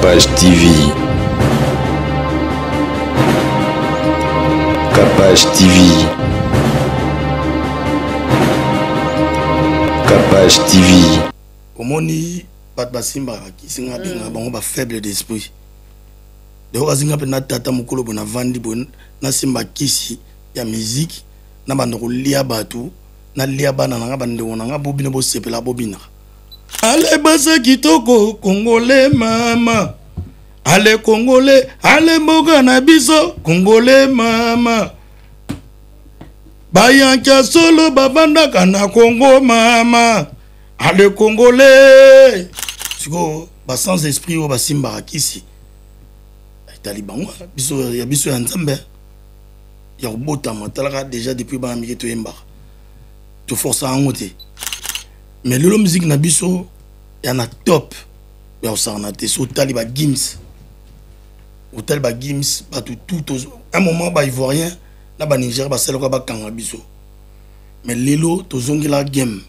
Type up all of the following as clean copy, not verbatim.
Capage TV. Capage TV. Capage TV. Komoni pat basimba ki singa binga bango ba faible d'esprit. De okazinga pe na tata mukolo bona vandi bon na simba kisi ya musique na bandoko lia batu na lia bana nga bandeko nga bobina bo sepela bobina. Ale basa kitoko Congolais mama. Ale Congolais, ale mboga na biso Congolais mama. Bayankia solo babandaka na Congo mama. Ale Congolais. Siko ba sans esprit o basimba kisi. Taliban biso ya biso ya nzambe. Ya robota matalaka déjà depuis ba miki to yemba. To force en ngote. Mais le musique na biso ya na top. Ya osana te so taliba gims. Au taliba gims ba tout un moment ba ivoirien na ba Niger ba selo ba kanga biso. Mais lelo to zongila game.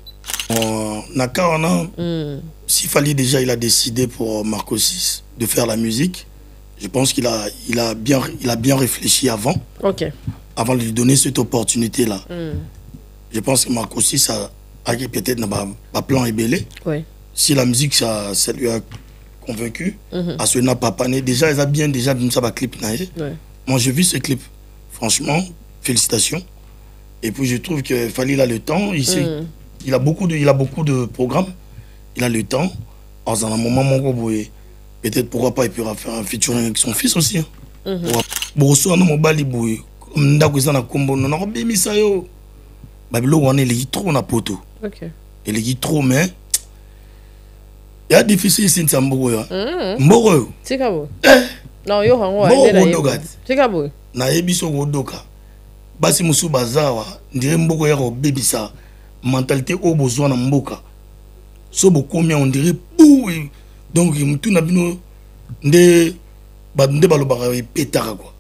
S'il fallait déjà, il a décidé pour Marco 6 de faire la musique. Je pense qu'il a bien réfléchi avant. Ok. Avant de lui donner cette opportunité-là. Je pense que Marco 6 a peut-être un plan ébélé. Oui. Si la musique, ça lui a convaincu, à ce n'a pas pané. Déjà, il a bien déjà vu ça clip. Moi, j'ai vu ce clip. Franchement, félicitations. Et puis, je trouve qu'il fallait là le temps. Il a beaucoup de programmes. Il a le temps. Alors, dans un moment, peut-être pourquoi pas, il pourra faire un featuring avec son fils aussi. Bonsoir, non, mon bali, comme Ndakou, na combo, non, non, bimisa yo. Babilo, on est trop na poto. Ok. Il est trop, mais. Il y a difficile ici, c'est Mboro. Mboro. C'est quoi? Non, yo, on va. C'est quoi? Na ebiso wodoka. Basi musu bazawa, ndire mboko ya bebisa. Mentalité au besoin na mboka. So combien on dirait pou. Donc tout na bino nde balobaka pétara quoi.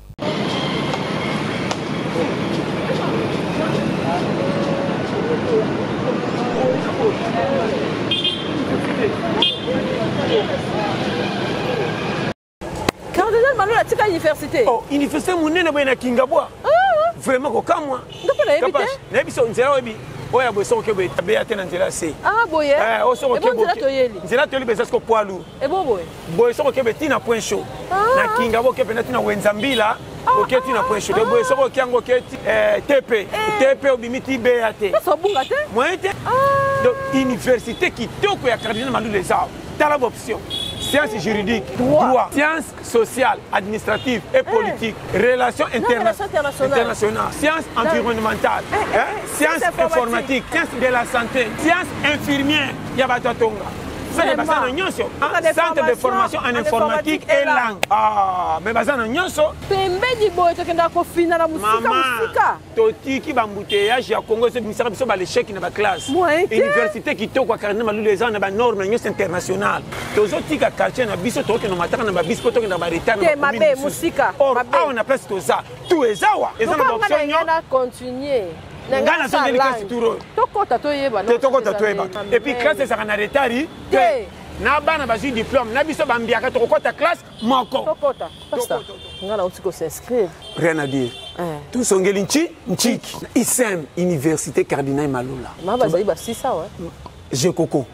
Cardinal Manu a tika université. Oh, université munene boyena Kingabwa. Vraiment ko kamwa. Ndoko na ebite. Na ebiso nzela obi. Oya boy so kebe tabe atena nzela se. Ah boye. O so kebe. Nzela toyeli. Nzela toyeli bezasko ko poalu. E bo boy. Boy so kebe tina point show. Na Kingabo kebe na tina wenzambila. Ok tina point show. Boy so ko kiango ke TP. TP obimiti BAT. So bunga te. Moite. Donc université qui toko ya Cardinal Malou les Arts. T'as l'option. Sciences juridiques, droit, sciences sociales, administratives et politiques, relations internationales, sciences environnementales, sciences informatiques, sciences de la santé, sciences infirmières, Yabatatonga. Centre de formation en informatique et langue. Ah, mais bazana nyonso. Pembedi boy tokenda ko fina la musika. Toti ki bambouteillage ya Congo se misara biso ba l'échec na ba classe. Université ki toko Cardinal Malou les Arts na ba norme nyonso international. Tozoti ka quartier na biso toke na mataka na ba biso toke na ba retard na ba mabe musika. Or a on a place toza. Tout ezawa. Ezana ba option nyo. Continuer. Ngana so de classe touro. Tokota toyeba. Tokota toyeba. Et puis classe ça na retard. Na bana bazi diplôme na biso bambiaka tokota classe moko. Tokota. Pasta. Ngala utiko s'inscrire. Rien à dire. Tout songeli nchiki. ISEM Université Cardinal Malou là. Mama bazi ba si ça ouais. Je coco.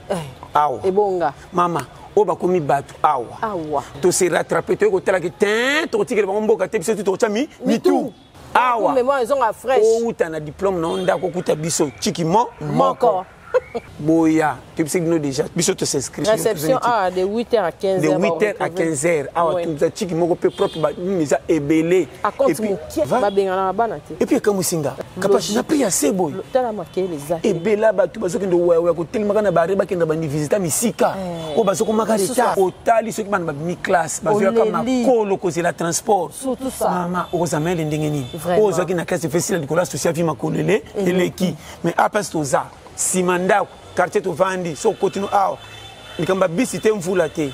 Awa. Ebonga. Mama o ba komi batu awa. Awa. To se rattraper to ko tela ke tin to tikele ba mboka te biso to chami mitu. Awa. Mais moi ils ont à fraîche. O uta na diplôme na onda ko kuta biso chiki moko. Boya, tu sais que nous déjà, biso te s'inscrit. Réception de 8h à 15h. De 8h à 15h. Ah, tout ça, tu m'as peu propre, mais ça est belé. Et puis, et puis, comme Singa, capable, n'a pas assez beau. Et bela, tu vas se dire, ouais, côté le magana barre, bah, qui n'a pas ni visiter Missika. Oh, bah, ce qu'on m'a dit, au tali, ce qui m'a mis classe, bah, je comme ma colo, causer la transport. Surtout ça. Maman, aux amènes l'indéngénie. Aux gens qui n'a qu'à se faire, c'est la social, vie ma colélé, et les qui. Mais après, c'est aux arts. Simanda quartier to vandi so continue awa nikamba bisite mvula te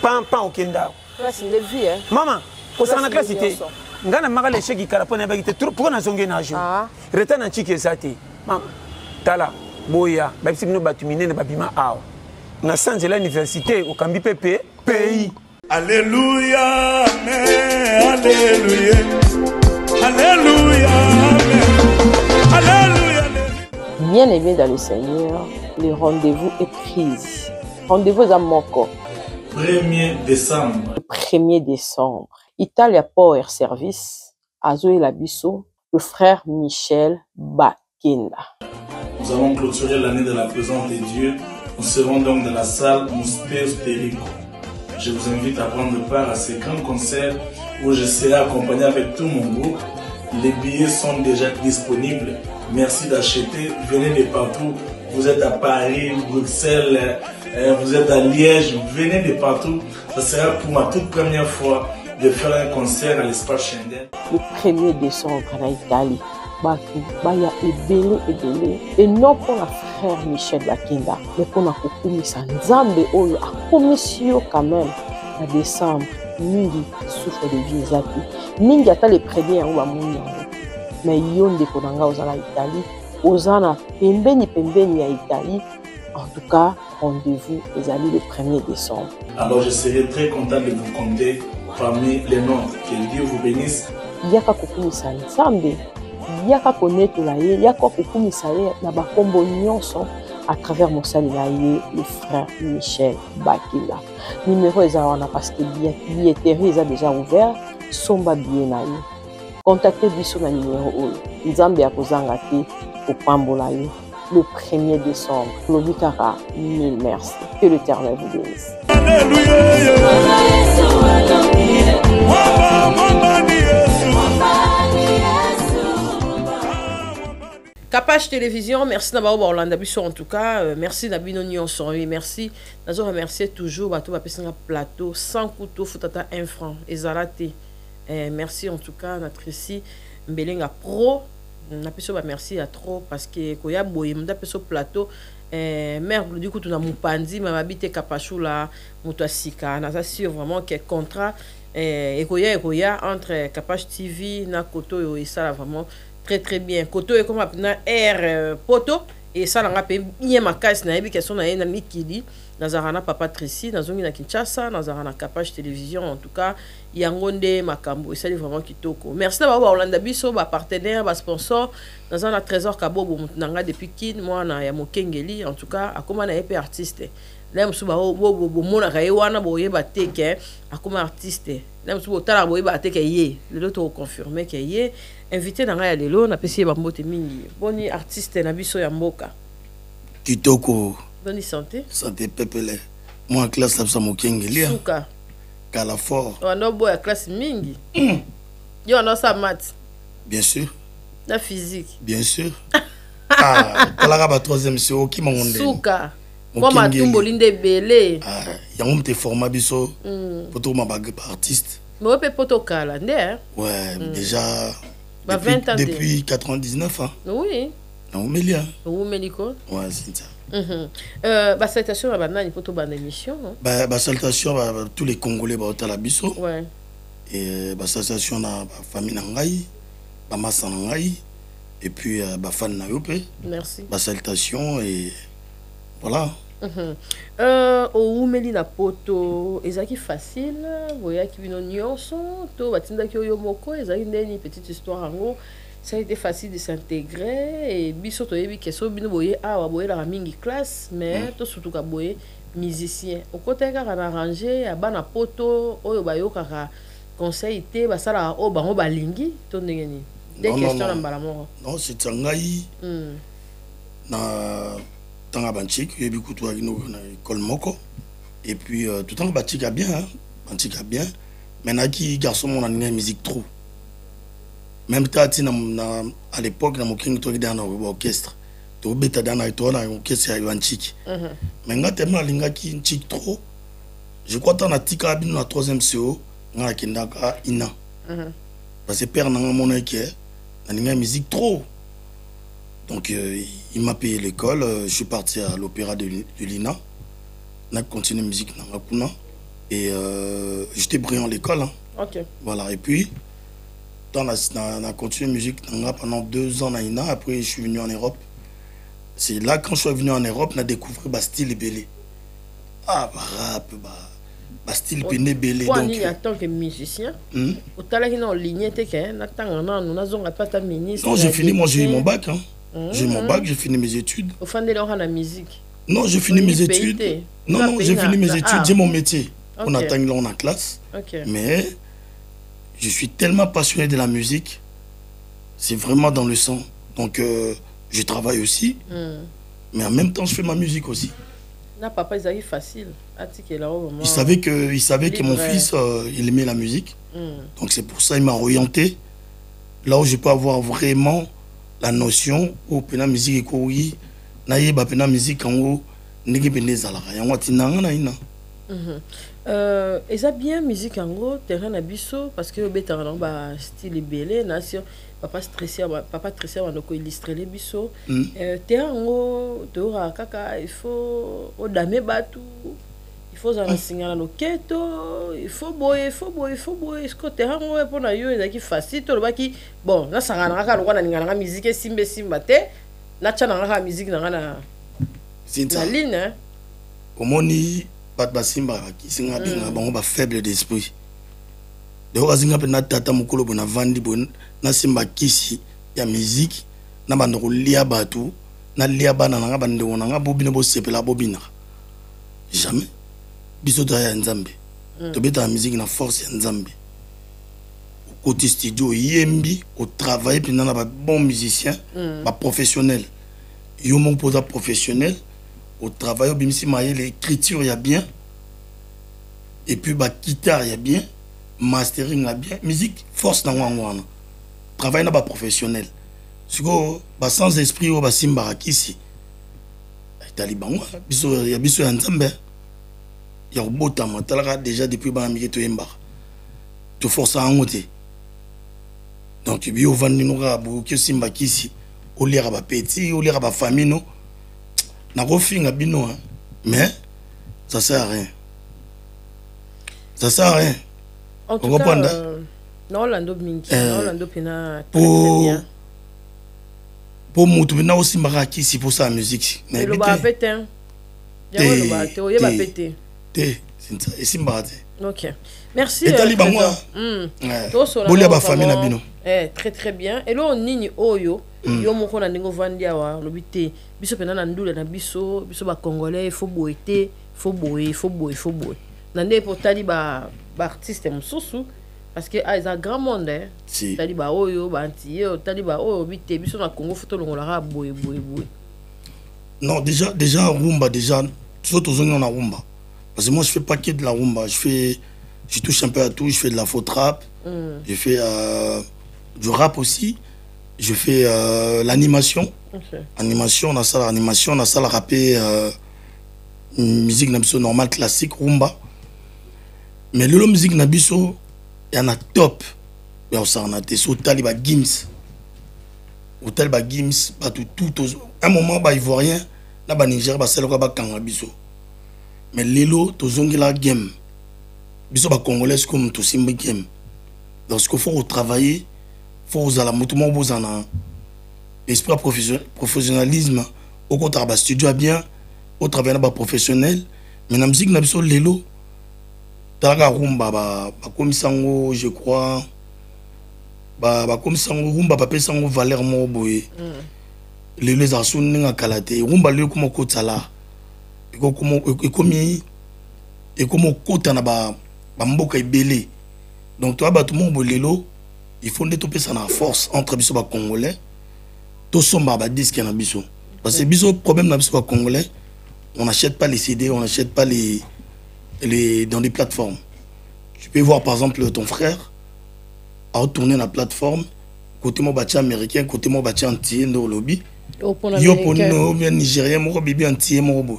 pan okenda classe de vie hein mama ko sana classe te ngana magale sheki kala pona bagite trop pour na zonge na jour reta na chiki ezate mama tala boya babisi bino batumine na babima awa na sanze la université okambi pepe pays Alléluia, amen, alléluia. Alléluia, amen. Alléluia. Bien aimé dans le Seigneur, le rendez-vous est prise. Rendez-vous à Moko. 1er décembre. 1er décembre. Italia Power Service, Azoé Labisso, le frère Michel Bakenda. Nous allons clôturer l'année de la présence de Dieu. Nous serons donc dans la salle Muspers Perico. Je vous invite à prendre part à ce grand concert où je serai accompagné avec tout mon groupe. Les billets sont déjà disponibles. Merci d'acheter. Venez de partout. Vous êtes à Paris, Bruxelles, vous êtes à Liège. Venez de partout. Ça sera pour ma toute première fois de faire un concert à l'espace Schengen. Le 1er décembre en Italie. Baya ebele. Et non pour la frère Michel Bakenda, mais pour la Kokumisa Nzambe Oyo, a commission quand même, en décembre, Mingi souffre de vie exacte. Mingi a les premiers en Ouamouni. Mais yon de Konanga aux Italie, aux Ana, pembeni à Italie. En tout cas, rendez-vous les amis le 1er décembre. Alors je serai très content de vous compter parmi les nôtres. Que Dieu vous bénisse. Yaka Kokumisa Nzambe. Yaka connaître la ye, yaka kokumisa ye na bakombo nyonso à travers mon salinaye le frère Michel Bakila. Numéro est wana parce que billetterie est déjà ouvert, somba bien na ye. Contactez biso na numéro oyo. Nzambe ya kozanga te kopambola yo le 1er décembre. Lobikara, mille merci. Que l'Éternel vous bénisse. Capage Télévision, merci d'avoir Orlando Bisso en tout cas, merci Nabino Nyonson, merci. Nous remercier toujours Bato Bapesanga Plateau, sans couteau, Foutata 1 franc, et Zalate. Merci en tout cas, notre ici, Mbelenga Pro. Napeso merci à trop parce que Koya Boye, Mdapeso Plateau, merde, du coup, tu as mon pandi, ma habité Kapachula, Moutouasika, n'a sûr vraiment quel contrat, et Koya entre Capage TV, Nakoto et ça vraiment. Très bien. Koto est comme un air poto et ça l'a payé bien ma caisse na ebi question na ena mikili nazarana papa Tracy nazongi na Kinshasa nazarana Capage Télévision en tout cas yangonde makambo et ça vraiment kitoko. Merci d'avoir Orlando Bisso ba partenaire ba sponsor nazana Trésor Kabobo nanga depuis kin moi na ya Mokengeli en tout cas akoma na ep artiste. Là msuba bo mona kaye wana boye ba teke akoma artiste. Là msuba tala boye ba teke ye. Le autre confirmer que ye invité dans la lelo na pesi ba mbote mingi. Boni artiste na biso ya mboka. Kitoko. Bonne santé. Santé pepele. Moi classe la Mokengeli. Suka. Kala fort. On boya classe mingi. Yo on sa maths. Bien sûr. La physique. Bien sûr. Ah, kala ba troisième CO qui m'ont demandé. Suka. Moi ma tumbo linde belé. Ah, yango te forma biso. Poto ma bague artiste. Mais peut poto kala ndé. Ouais, déjà bah, 20 ans depuis 99 ans. Oui. Non, Mélia. Ou Mélico. Ouais, c'est ça. Bah salutation à banane poto ban émission. Bah salutation à tous les Congolais ba otala biso. Ouais. Et bah salutation à ba famille nangai, ba massa nangai et puis ba fan na yope. Merci. Bah salutation et voilà. Au Melina poto ezaki facile voya ki bino nyonso to batinda ki oyo moko ezaki ndeni petite histoire ango ça a été facile de s'intégrer et biso to yebi keso bino boye awa boye la mingi classe mais to surtout ka boye musicien au côté ka na arranger ya bana poto oyo bayo kaka conseil te basala o bango balingi to ndengeni des questions na mbala moko non c'est tangai na tanga banchik yebi kutu akino na école moko et puis tout temps banchik a bien banchik a bien maintenant qui garçon mon animé musique trop même tati na à l'époque na mokingi to dans orchestre to beta dans orchestre ya banchik mais ngate ma linga ki nchik trop je crois tant na tika bino na 3e CO ngala kindaka ina parce que père na mon eke na linga musique trop. Donc il m'a payé l'école, je suis parti à l'opéra de l'INA, on a continué la musique et j'étais brillant à l'école. Hein. Ok. Voilà, et puis on a continué la musique pendant 2 ans à l'INA, après je suis venu en Europe. C'est là quand je suis venu en Europe, on a découvert le style belé. Ah, bah rap, bah style pene belé donc en tant que musicien au talent en ligne t'es que non j'ai fini moi j'ai eu mon bac hein. J'ai eu mon bac, j'ai fini mes études. Au fond de la musique. Non, j'ai fini mes études. Non, j'ai fini mes études, j'ai mon métier. On attend là en classe. Mais je suis tellement passionné de la musique. C'est vraiment dans le sang. Donc je travaille aussi. Mais en même temps, je fais ma musique aussi. Non, papa, il facile. Il savait que mon fils, il aimait la musique. Donc c'est pour ça qu'il m'a orienté là où je peux avoir vraiment la notion où la musique est couille. Naïe bapena musique en haut nigi benezala ya ngwati nanga na ina eza bien musique en haut terrain na biso parce que beta na ba style belé nation papa stressé on ko illustrer les biso terrain en haut tora kaka il faut odame batu il faut za singana loketo il faut boyer ce que terrain en haut pour na yo ezaki facile to baki bon na sangana kaka lokana ngana musique simba te na tchana la musique na la ligne hein omoni pat basimba ki singa binga bango ba faible d'esprit de ozinga pe na tata mukolo bona vandi bon na simba kisi ya musique na bando lia batu na lia bana nga bande wona nga bobina bo sepela bobina jamais biso to ya nzambe to beta musique na force ya nzambe côté studio yembi au travail puis na ba bon musicien ba professionnel yo mon posa professionnel au travail au bimisi maye l'écriture y a bien et puis ba guitare y a bien mastering y a bien musique force na ngwana travail na ba professionnel siko ba sans esprit au ba simba kisi talibango biso ya nzambe ya robota matalaka déjà depuis ba miki to yemba to force a ngote. Donc, il y a des simba kisi, au lire à ma petit, au lire à ma famille, non. N'a pas fait un bino, mais ça sert à rien. Ça sert à rien. En tout cas, non, l'ando mingi, non, l'ando pina très bien. Pour moi, tu as aussi ma kisi pour sa musique. Mais le bas pété. Il y a le bas, il y a pété. C'est ça, et simba. Ok. Merci. Et Taliban, très très bien. Et là on nini oyo yo moko na ndingo vandia wa lobité biso pena na ndula na biso ba congolais faut boiter faut boyer nande pour taliba artiste mususu parce que ils a grand monde hein taliba oyo banti taliba oyo bité biso na Congo photo longola boy. Non déjà rumba déjà tout on a rumba parce que moi je fais pas que de la rumba, je touche un peu à tout, je fais de la faux rap, je fais du rap aussi, je fais l'animation. Animation, on a ça la rapper musique nabiso normale classique rumba. Mais le musique nabiso il y en a top. Mais on s'en a des taliba Gims. Au taliba Gims, pas tout un moment bah ivoirien, là bah Niger bah c'est le bah kangabiso. Mais lelo tozongi la game. Biso ba congolais comme to simba game. Donc ce qu'il faut travailler, faut aux ala mutumo bozana. Esprit professionnalisme au contraire ba studio bien, au travail ba professionnel, mais na musique na biso lelo talaga rumba ba comme sango je crois ba comme sango rumba ba pesango valeur mo boye. Lelo za sunninga kalate rumba lelo comme ko tsala. Et comme kota na ba mboka ebele. Donc toi tout le monde bolelo il faut nettoyer ça na force entre biso ba congolais to somba ba disque na biso parce que biso problème na biso ba congolais on n'achète pas les CD, on n'achète pas les dans des plateformes. Tu peux voir par exemple ton frère a retourné la plateforme côté mo bâti américain côté mo bâti entier no lobby yo pono bien nigérien mo bibi entier mo boy.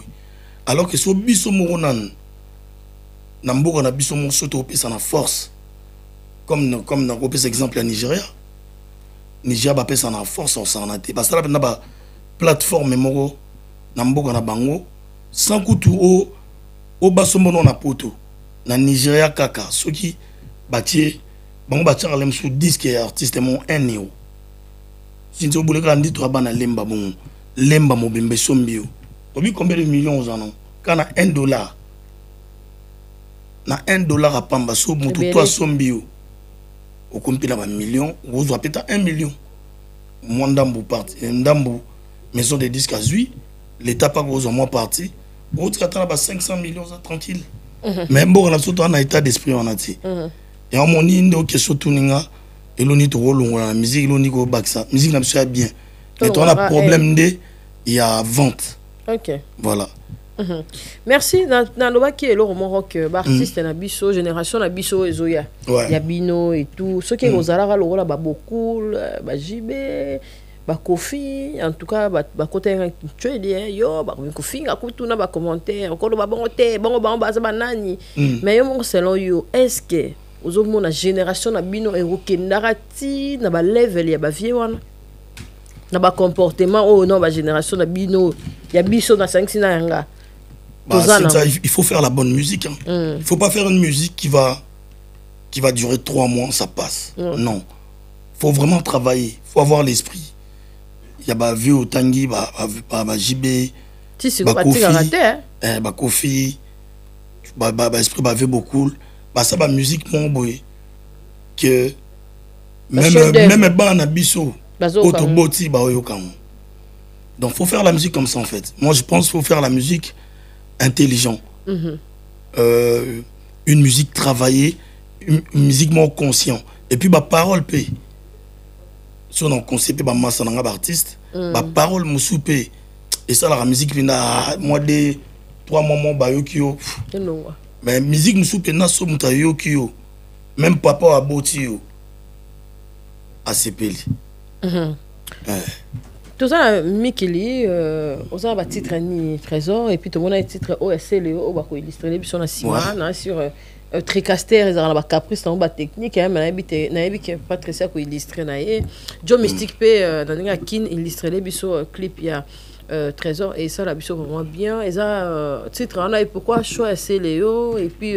Alors que so biso moronan na mboka na biso mo soto opesa na force comme na opesa exemple à Nigeria ba pesa na force on s'en a té parce que là na ba plateforme moko na mboka na bango sans kutu o baso mono na poto na Nigeria kaka soki batie bango batia kalem sous disque artiste mon 1 euro si tu voulais grandi to bana lemba bon lemba mobimbe sombio. Combien de millions aux en ont? Quand on a $1, na $1 à pamba so mutu toi sombio au compte na ba million vous peut-être 1 million moi ndambu parti ndambu maison de disques à Zui l'état pas gros moi parti autre attend ba 500 millions ça tranquille mais bon on a surtout un état d'esprit on a dit et on moni ndo question tuninga et l'oni to longo la musique l'oni ko baksa musique na bien mais toi on a problème de il y a vente. OK. Voilà. Merci. Dans le bac qui est le rock, artiste na biso, génération na biso ezoya. Il y a Bino et tout. Ce qui est aux alara le rôle ba beaucoup, ba Jibé, ba Kofi, en tout cas ba côté tu es yo ba Kofi nga kutuna ba commentaire, encore ba bon té, bon ba za banani. Mais yo mon selon yo, est-ce que aux hommes na génération na Bino et rokendarati na ba level ya ba vie wana? Na ba comportement oh non ba génération na Bino ya biso na 5 sina yanga. Bah, ça, il faut faire la bonne musique hein. Il faut pas faire une musique qui va durer 3 mois ça passe. Non. Faut vraiment travailler, faut avoir l'esprit. Il y a ba vieux au Tanguy ba JB ba Kofi ba esprit ba vieux beaucoup ba ça ba musique mon boy que même ba na biso autoboti ba yokan. Donc faut faire la musique comme ça en fait. Moi je pense qu'il faut faire la musique intelligent. Une musique travaillée, une musique moins conscient. Et puis ma parole paye. Si on a concept ba massa nanga artiste, ma parole musupe. Et ça la musique vina moi des 3 moments ba yokio. Mais musique musupe na so muta yokio. Même papa a boti yo. ACPL. Tout ça, Mikili, on a un titre ni Trésor, et puis tout le monde a un titre OSL, on va illustrer les sur Tricaster, ils ont la caprice, on va technique, mais on Patricia qui illustrer. Joe Mystic P, dans un kin illustrer les biseaux clip, il y a Trésor, et ça, la biseau vraiment bien. Et ça, titre, on a pourquoi choix Léo, et puis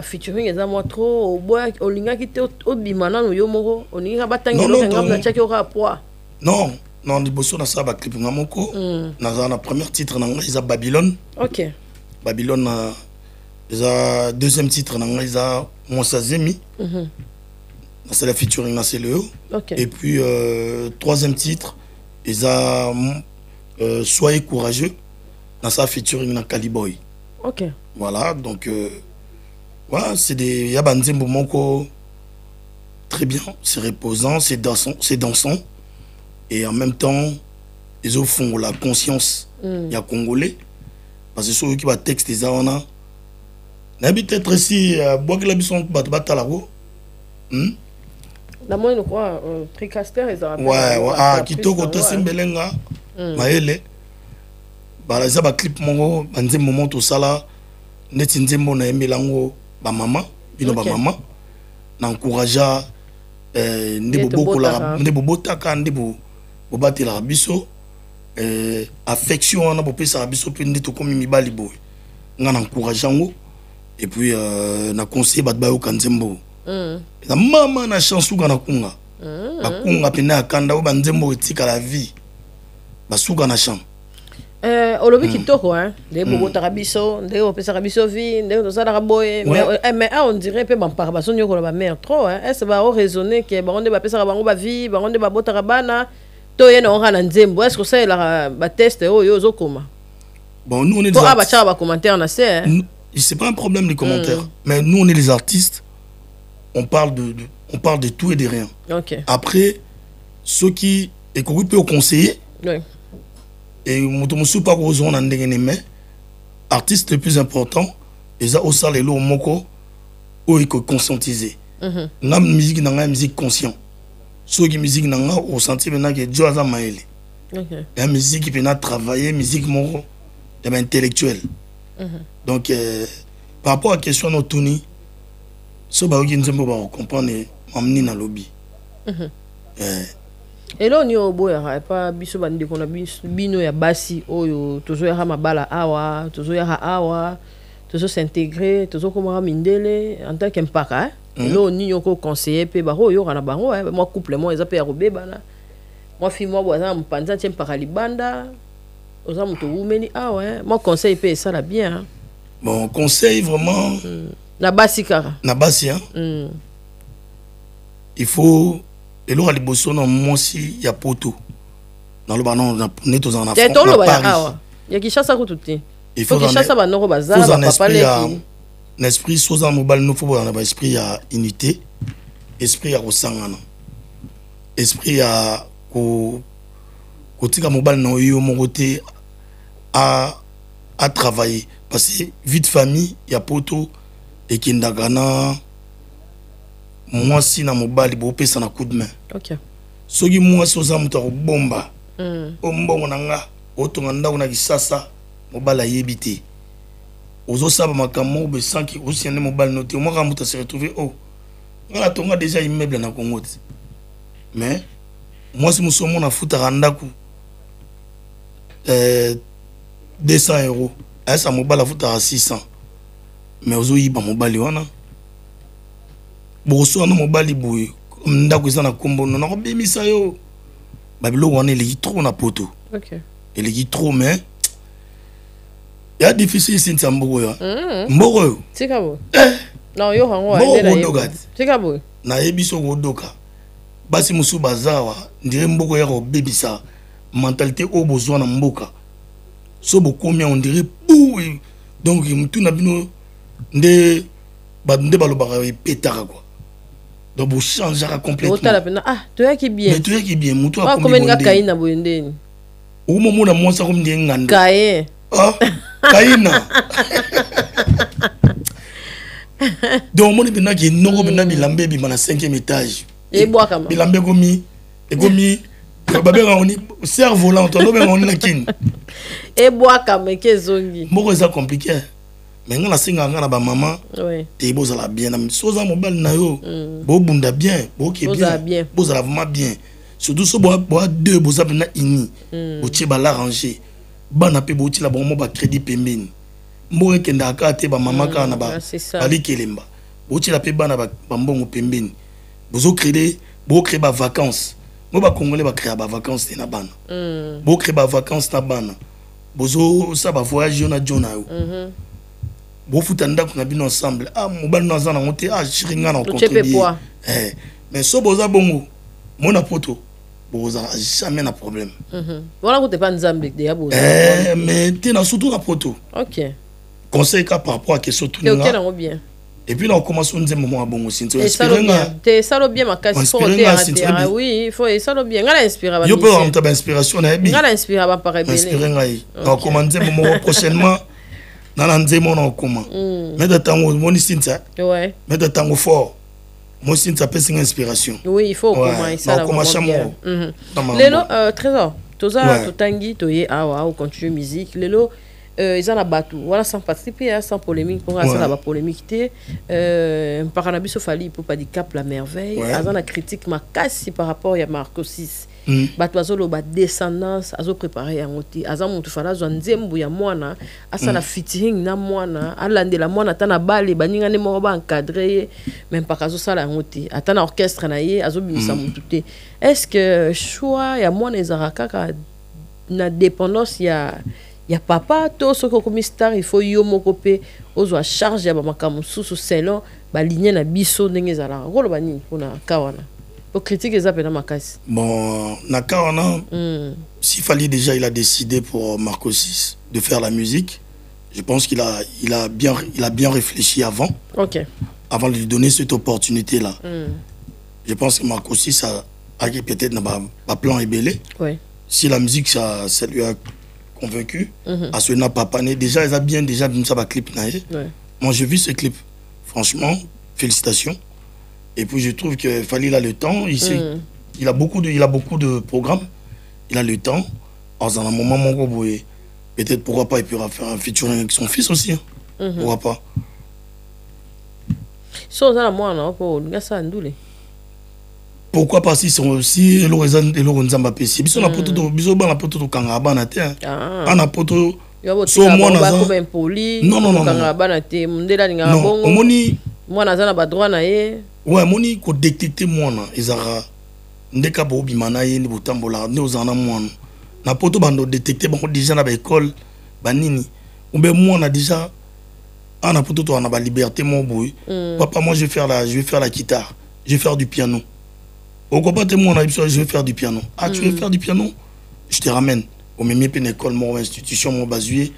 featuring, ils ont moi trop, au bois, au linga qui était au bimana, au yomoro, au linga batangi, au tchaki au rapport. Non, non, les bossons dans ça, bah clip ngamoko. Dans la première titre, ils ont Babylone. OK. Babylone, ils ont deuxième titre, ils ont Monsazemi. C'est la featuring dans CLEO. Et puis troisième titre, ils ont Soyez courageux. Dans sa featuring dans Caliboy. OK. Voilà, donc voilà, c'est des Yabanzembo Moko. Très bien, c'est reposant, c'est dansant. Et en même temps, ils font la conscience. Il y a Congolais. Parce que ceux qui va texte des gens, peut-être ici, bois que la bison bat la roue. La moyenne quoi, Tricaster, ils ont. Ouais, qui te côté Simbelenga, Maëlle. Bah, les abats clip mongo, banze moment tout ça là, net nzembo na emelango, ba maman, bino ba maman, n'encouragea, ndebo boko la, ndebo botaka, ndebo. Au battre la biso affection on a pour ça biso puis ndito comme mibali boy ngana encourageant et puis na conseil bat ba okanzembo na mama na chance ngana kunga bakunga pena kanda o banzembo etika la vie basuka na champ olobi kitoko hein de bobo tarabiso de o pesa rabiso vie de to sala boy mais on dirait pe ban par baso nyoko ba mère trop hein est-ce ba o raisonner que ba onde ba pesa bango ba vie ba onde ba botara bana. Est-ce que c'est la test bon, nous on est des c'est pas un problème les commentaires, mais nous on est les artistes, on parle de tout et de rien. Après, ceux qui peuvent conseiller, et nous pas artiste le plus important, et ça aussi les lots moko, où il faut conscientiser. La musique dans la musique consciente. Ceux qui musique nanga au senti maintenant que Dieu a maëlé. La musique qui peut travailler, musique moro, intellectuelle. Donc par rapport à la question de Tony, ce qui nous aime comprendre, m'amener dans le lobby. Et là on y a boya pas biso bandi qu'on a bino ya basi oyo toujours ya mabala awa, toujours ya awa, toujours s'intégrer, toujours comme mindele en tant qu'impaka. Là on y a conseiller pe ba ho yo kana bango moi couple moi ezape ya robebana moi fille moi boza mpanza tiem para libanda oza muto umeni moi conseil pe ça la bien Bon, conseil vraiment. Na basi kara. Na basi, hein. Il faut. Et là, les bossons, moi aussi, il y a poteau. Dans le banon, on est tous en Afrique. Il y a qui chasse à tout. Il faut que chasse à Banoro Bazar. Un esprit, Sosa Mobile, nous faut avoir un esprit à unité, esprit à Rosangana, esprit à Kotika Mobile, non, yo mon côté à travailler. Parce que vie de famille, il y a poteau et Kindagana. Moi, si na Mobile, il faut ça na coup de main. Ok. Ce qui moi, Sosa Mouta bomba. Bomba, nanga, otonganda, on a dit ça, Mobile a yébité. Ozo saba makamo be sanki aussi un mobile noté moi quand se retrouver oh on a tonga déjà immeuble na Congo mais moi si nous sommes na futa randaku 200 €. Ça mobile a futa à 600 mais ozo yiba mobile wana boso na mobile boy ndako za na kombo na ko bimisa yo babilo wana il est trop na poto. OK Il est trop mais il y a difficile ici en Mbogo. Mbogo. C'est quoi? Non, yo hango c'est quoi? Na ebiso godoka. Basi musu bazawa, ndire Mbogo ya bebisa. Mentalité au besoin na mboka. So beaucoup mais on dirait pou. Donc mutu na bino nde balobaka pétara quoi. Donc vous changez complètement. Ah, tu es qui bien. Mais tu es qui bien, mutu a combien de kaina boyende. Ou momo na monsa comme ndé nganda. Kaye. Ah, Kaina. Donc, mon état qui est non, mais bilambe bima na 5e étage. Et bois comme. Bilambe gomi, et gomi. Babé on est cerveau là, on est on est kin. Et bois comme que zongi. Moko ça compliqué. Mais ngana singa ngana ba maman. Oui. Te bozala bien na soza mobile na yo. Bo bunda bien, bo ki bien. Bozala vraiment bien. Surtout so bo deux bozala na ini. Bo ti ba l'arranger. Bana pe boti la bon ba crédit pembeni mboke kenda ka te ba mama ka na ba ali kelemba boti la pe bana ba mbongo pembeni bozo créer ba vacances mo ba congolais ba créer ba vacances na bana bo créer ba vacances na bana bozo sa ba voyage na jona yo bo futa ndako na bino ensemble mo ba na zana ngote chiringa na contribuer mais so boza bongo mona poto boza jamais na problème. Voilà que tu pas nzambe de yabo. Mais tu na surtout na poto. OK. Conseil ka par rapport à question tout OK na bien. Et puis là on commence on dire moment bon aussi. Te salo bien makasi pour te oui, il faut salo bien. Ngala inspire ba. Yo peut en ta inspiration na bi. Ngala inspire ba par rebelle. Inspire ngai. On commencer moment prochainement. Na nzemo na comment. Mais de temps on sinta. Ouais. Mais de temps fort. Moi aussi ça peut une inspiration. Oui, il faut commencer ça bien. Lelo trésor, toza totangi toye awa ou continue musique. Lelo ils en a battu. Voilà sans participer sans polémique pour ça la polémique par anabiso fali pour pas dire cap la merveille. Ils en a critique makasi par rapport à Marco 6. Bato azolo ba descendance azo préparer ya ngoti aza mutu fala zo nzembu ya mwana asala featuring na mwana alandela mwana tana bale baninga ne mo ba encadrer même pas kazo sala ngoti atana orchestre na ye azo bimisa mutu te. Est-ce que choix ya mwana ezara kaka na dépendance ya papa to soko comme star il faut yo moko pe ozo a charge ya ba makamu susu selon ba ligne na biso ndenge ezala rolo bani pona kawana. Critique les appels à bon, Nakawana, s'il fallait déjà, il a décidé pour Marco 6 de faire la musique. Je pense qu'il a bien réfléchi avant. OK. Avant de lui donner cette opportunité-là. Je pense que Marco 6 a peut-être un plan ébélé. Oui. Si la musique, ça lui a convaincu, à ce n'a pas pané. Déjà, il a bien ça clip. Moi, j'ai vu ce clip. Franchement, félicitations. Et puis je trouve que Fally a le temps, il a beaucoup de programmes, il a le temps. Alors dans un moment peut-être pourquoi pas il pourra faire un featuring avec son fils aussi. Pourquoi pas. Pourquoi pas si sont aussi Nzamba PC. Biso na poto biso ba na poto kanga bana te. Ana poto so mwana za non kanga bana te mundela ninga bongo. Omoni mwana za na ba droit na ye. Ouais, moni ko détecter mwana ezara ndeka bo bimana ye ni botambola ne ozana mwana na poto bando détecter ba déjà na ba école banini umbe mwana déjà Ah, na poto on a la liberté mon boy. Papa, moi je vais faire la guitare, je vais faire du piano. Au combat moi on a je vais faire du piano. Ah, tu veux faire du piano? Je te ramène. On me met une école, mon institution, mon basué,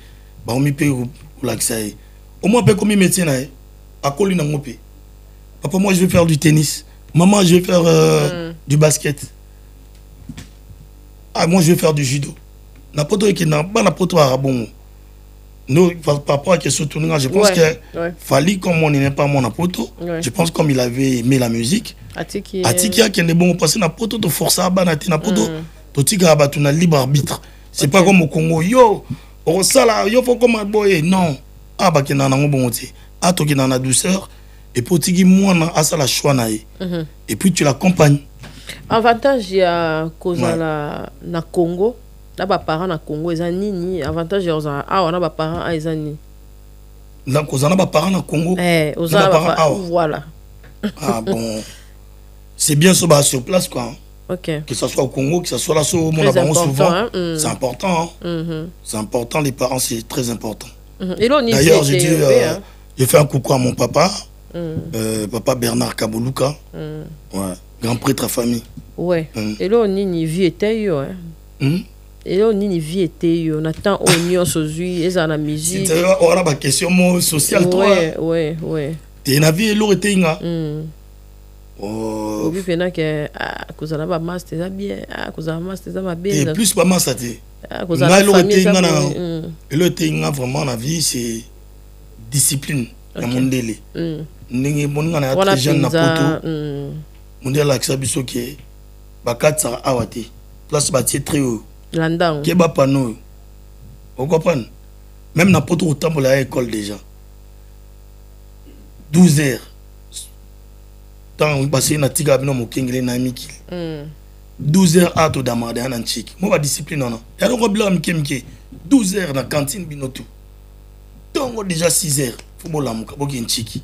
bah on me paye pour l'accès. Au moins, comme métier là, à Colina Mopé. Papa, moi je vais faire du tennis. Maman, je vais faire du basket. Ah, moi je vais faire du judo. Na poto qui n'a pas la poto arabon. Nous, par rapport à la question tournée, je pense que Fali, comme on n'est pas mon poto, je pense comme il avait aimé la musique. Atiki a qui est bon passer na poto de force à banati na poto. Totika abatu na libre arbitre. C'est pas comme au Congo. Yo, au sala, yo faut comme un boy. Non. Ah bah qui n'a pas bon côté. Ah toi qui n'a la douceur. Et pour tigi moi na asa la choix na. Et puis tu l'accompagnes. Avantage ya kozala na Congo. Là bas parents na Congo ils ont ni avantage ya ozala ah on a bas parents ils ont ni. Là kozala bas parents na Congo. Ozala bas voilà. Ah bon. C'est bien ça bas sur place quoi. Okay. Que ce soit au Congo, que ce soit là sur mon abonnement souvent, hein? C'est important. Hein? C'est important, les parents, c'est très important. D'ailleurs, j'ai fait un coucou à mon papa, papa Bernard Kaboulouka, ouais, grand prêtre à famille. Ouais. Et là, on y vit était yo. Et là, on y vit était yo. On attend on y aujourd'hui, et ça la musique. C'est on a ma question sociale toi. Ouais. T'es na vie et l'eau était inga. Oh, puis que cause na ba master ça bien cause na master ça bien et plus pas master cause na le tinga vraiment la vie c'est discipline na mondele ndenge monga na très jeune na poto mondele aksa biso ke bakatsa awate place ba tie très haut landang ke ba pano vous comprenez même na poto otambola à école déjà 12 heures. Tant passé na tiga bino mokengele na mikili 12 heures à to damade na nchiki mo ba discipline non ya ko bla mkemke 12 heures na cantine bino tout tongo déjà 6 heures faut bola muka boki nchiki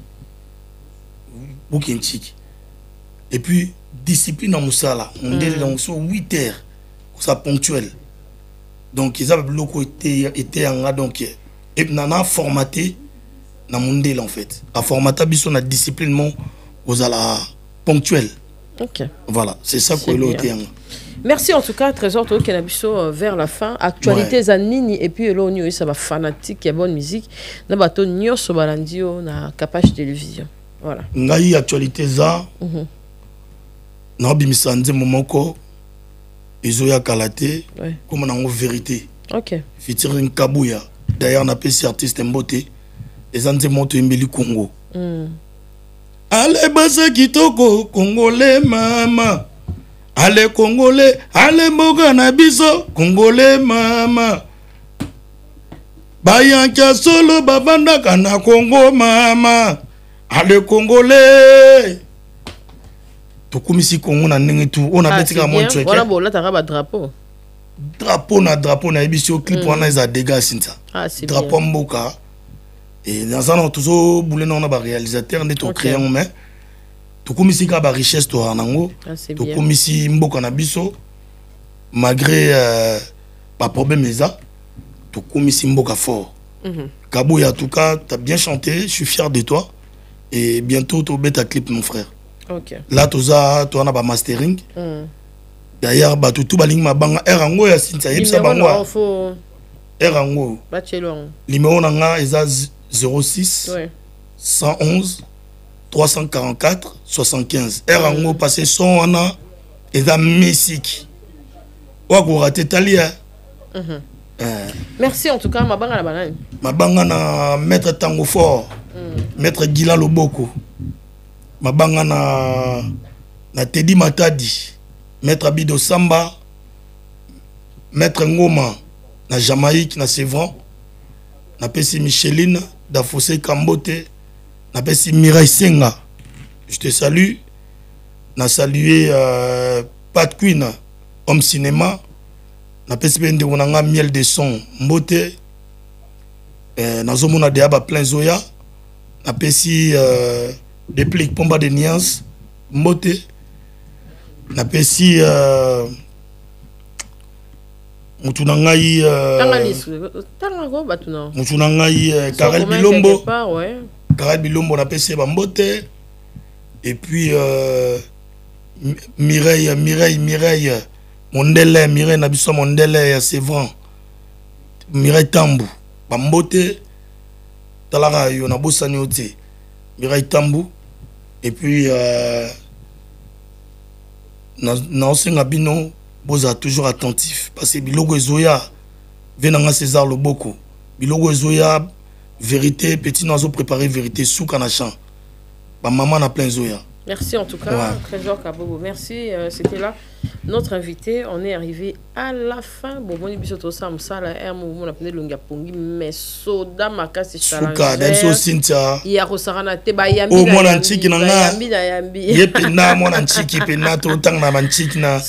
et puis discipline en musala on dit donc sur 8 heures ça ponctuel donc ils avaient bloqué était en donc et nana formaté na mondel en fait a formaté biso na discipline mon aux à la ponctuelle. Ok. Voilà, c'est ça que l'autre. Merci en tout cas, Trésor Toko Kenabiso vers la fin. Actualité Zanini et puis l'on ça va fanatique, il y a bonne musique. Na bato nyo so balandio na capage télévision. Voilà. Ngai actualité za. Na bimisande momoko ezoya kalate comme na vérité. Ok. Featuring Kabuya. D'ailleurs na PC artiste Mbote. Ezanze moto Mbeli Congo. Allez basa kitoko congolais mama. Allez congolais, allez mboga na biso congolais mama. Bayanka solo babanda kana Congo mama. Allez congolais. Tokumisi Congo na ndenge tu on a betika mon truc. Voilà bon là t'as ba drapeau. Drapeau na ebisio clip wana za dégâts sinta. Drapeau mboka. Et dans un autre boulot on a ba réalisateur net au crayon mais to komisi ka ba richesse to anango to komisi mboka na biso malgré pas problème ça to komisi mboka fort. Kabuya en tout cas tu as bien chanté, je suis fier de toi et bientôt tu beta clip mon frère. OK. Là toza to na ba mastering. D'ailleurs ba tout ba ling mabanga erango ya sinza yebisa bango. Erango. Bachelon. Numéro nanga eza 06 111 344 75. Erango passé son wana eza musique. Wako raté talia. Merci en tout cas mabanga na banane. Mabanga na maître Tango Fort. Maître Gila Loboko. Mabanga na Teddy Matadi. Maître Abido Samba. Maître Ngoma na Jamaïque na Sévran. Na pesi Micheline Dafossé Kambote. Na pesi Mirai Senga. Je te salue. Na salué Pat Queen homme cinéma. Na pesi bende wonanga miel de son mbote. Na zomona de aba plein zoya. Na pesi déplique pomba de nuance mbote. Na pesi mutu na ngai mutu na ngai Karel Bilombo Karel Bilombo na pese bambote et puis Mireille Mireille na biso Mondele ya Sévran Mireille Tambu bambote talaka yo na bosani ote Mireille Tambu et puis na osenga bino boza toujours attentif parce que bilogo ezoya venanga César Loboko bilogo ezoya vérité petit nazo préparer vérité souka na champ ba maman na plein zoya. Merci en tout cas, ouais. Trésor Kabobo. Merci, c'était là notre invité. On est arrivé à la fin. Bon, on est bien sûr ça, on a appelé Lunga Pongi, mais soda makasi Souka, Denso Cynthia. Il y a Rosarana Teba Yambi. Oh, mon antique nanga. Yepena, mon antique pena to tang na mantique na.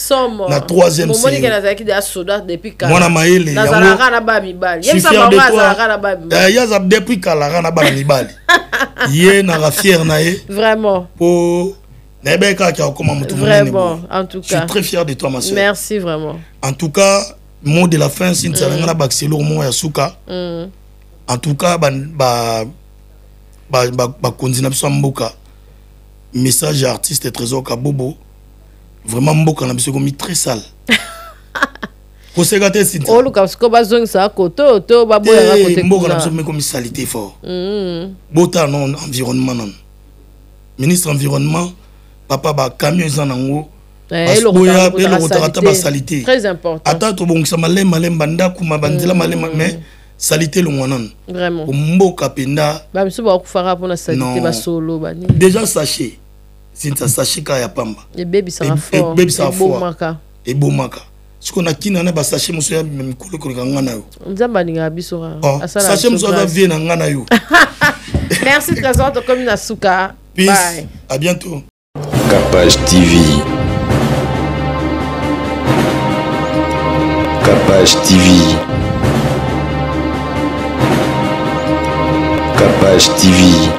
Na troisième série. Mon antique na soda depuis quand. Mon amaele. Na zalaka na ba mibali. Yem sa mama zalaka na ba mibali. Yaza depuis kala na ba mibali. Yé na fier na ye. Vraiment. Pour vraiment, en tout cas. Je suis très fier de toi, ma soeur. Merci vraiment. En tout cas, mot de la fin, si tu as baxelo mo ya suka. En tout cas, konzina biso mboka. Message artiste Trésor Kabobo. Vraiment mboka na biso komi très sale. Kosegate Cynthia. Oh Lucas, ko bazong sa koto to baboya côté. Mboka na biso komi salité fort. Bota non environnement non. Ministre environnement papa ba camion zanango salité très important ata to bongisa malemba ndako mabandela malemba mais salité longwanan vraiment mboka penda ba biso ba kufara pona salité ba solo bani déjà sachet sinta sachet ka ya pamba et baby ça fort baby ça fort et bomaka siko na kina na ba sachet muso ya mikolo ko ngana yo nzamba ninga biso asala sachet muso da vie na ngana yo. Merci Trésor de comme na suka. Peace. Bye. À bientôt. Capage TV. Capage TV. Capage TV.